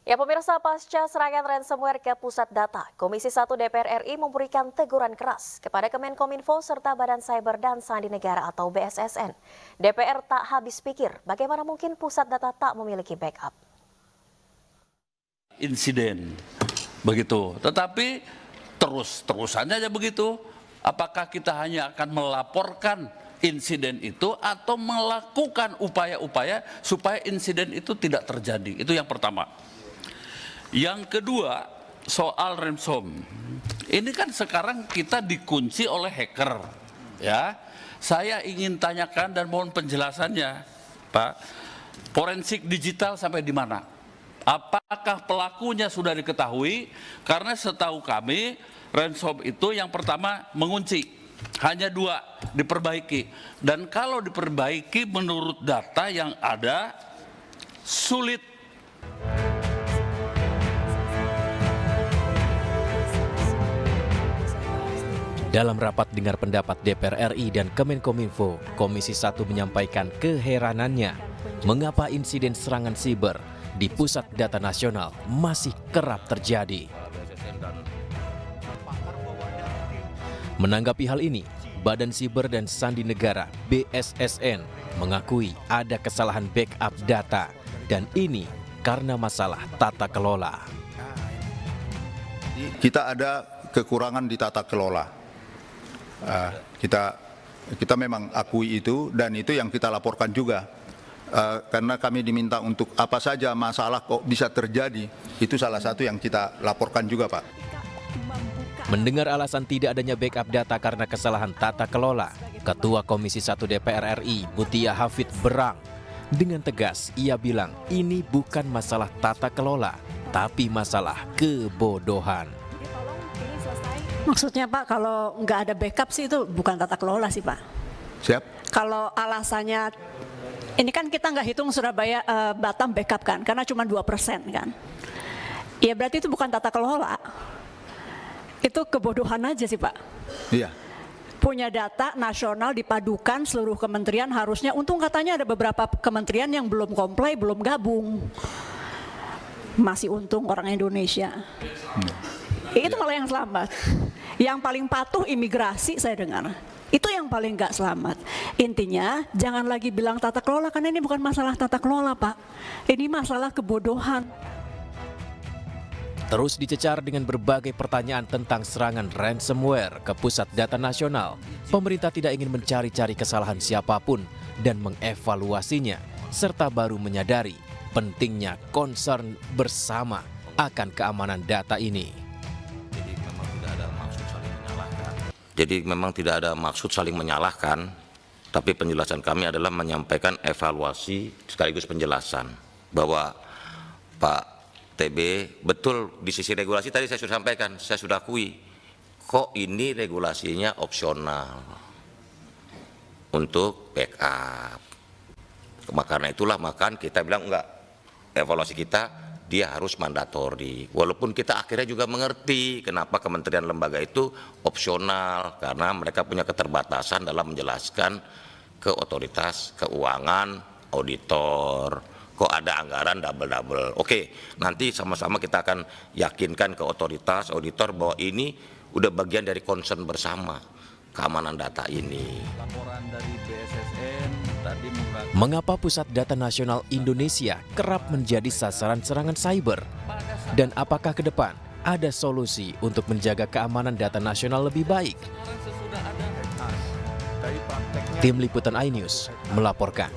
Ya pemirsa, pasca serangan ransomware ke pusat data, Komisi 1 DPR RI memberikan teguran keras kepada Kemenkominfo serta Badan Cyber dan Sandi Negara atau BSSN. DPR tak habis pikir bagaimana mungkin pusat data tak memiliki backup. Insiden begitu, tetapi terus-terusannya aja begitu. Apakah kita hanya akan melaporkan insiden itu atau melakukan upaya-upaya supaya insiden itu tidak terjadi? Itu yang pertama. Yang kedua, soal ransom. Ini kan sekarang kita dikunci oleh hacker, ya. Saya ingin tanyakan dan mohon penjelasannya, Pak. Forensik digital sampai di mana? Apakah pelakunya sudah diketahui? Karena setahu kami, ransom itu yang pertama mengunci, hanya 2 diperbaiki. Dan kalau diperbaiki menurut data yang ada, sulit. Dalam rapat dengar pendapat DPR RI dan Kemenkominfo, Komisi 1 menyampaikan keheranannya mengapa insiden serangan siber di Pusat Data Nasional masih kerap terjadi. Menanggapi hal ini, Badan Siber dan Sandi Negara (BSSN) mengakui ada kesalahan backup data dan ini karena masalah tata kelola. Kita ada kekurangan di tata kelola. Kita memang akui itu dan itu yang kita laporkan juga. Karena kami diminta untuk apa saja masalah kok bisa terjadi, itu salah satu yang kita laporkan juga, Pak. Mendengar alasan tidak adanya backup data karena kesalahan tata kelola, Ketua Komisi 1 DPR RI Mutia Hafid berang. Dengan tegas ia bilang ini bukan masalah tata kelola, tapi masalah kebodohan. Maksudnya Pak, kalau nggak ada backup sih itu bukan tata kelola sih Pak. Siap. Kalau alasannya, ini kan kita nggak hitung Surabaya Batam backup kan, karena cuma 2% kan. Ya berarti itu bukan tata kelola. Itu kebodohan aja sih Pak. Iya. Punya data nasional dipadukan seluruh kementerian harusnya, untung katanya ada beberapa kementerian yang belum comply, belum gabung. Masih untung orang Indonesia. Itu malah yang selamat. Yang paling patuh imigrasi saya dengar. Itu yang paling nggak selamat. Intinya jangan lagi bilang tata kelola karena ini bukan masalah tata kelola Pak. Ini masalah kebodohan. Terus dicecar dengan berbagai pertanyaan tentang serangan ransomware ke Pusat Data Nasional. Pemerintah tidak ingin mencari-cari kesalahan siapapun dan mengevaluasinya, serta baru menyadari pentingnya concern bersama akan keamanan data ini. Jadi memang tidak ada maksud saling menyalahkan, tapi penjelasan kami adalah menyampaikan evaluasi sekaligus penjelasan bahwa Pak TB betul di sisi regulasi tadi saya sudah sampaikan, saya sudah akui kok ini regulasinya opsional untuk backup. Karena itulah makan kita bilang enggak, evaluasi kita dia harus mandatori. Walaupun kita akhirnya juga mengerti kenapa kementerian lembaga itu opsional, karena mereka punya keterbatasan dalam menjelaskan ke otoritas keuangan, auditor, kok ada anggaran double-double. Oke, nanti sama-sama kita akan yakinkan ke otoritas, auditor bahwa ini udah bagian dari concern bersama keamanan data ini. Laporan dari BSSN tadi Mengapa Pusat Data Nasional Indonesia kerap menjadi sasaran serangan cyber? Dan apakah ke depan ada solusi untuk menjaga keamanan data nasional lebih baik? Tim Liputan iNews melaporkan.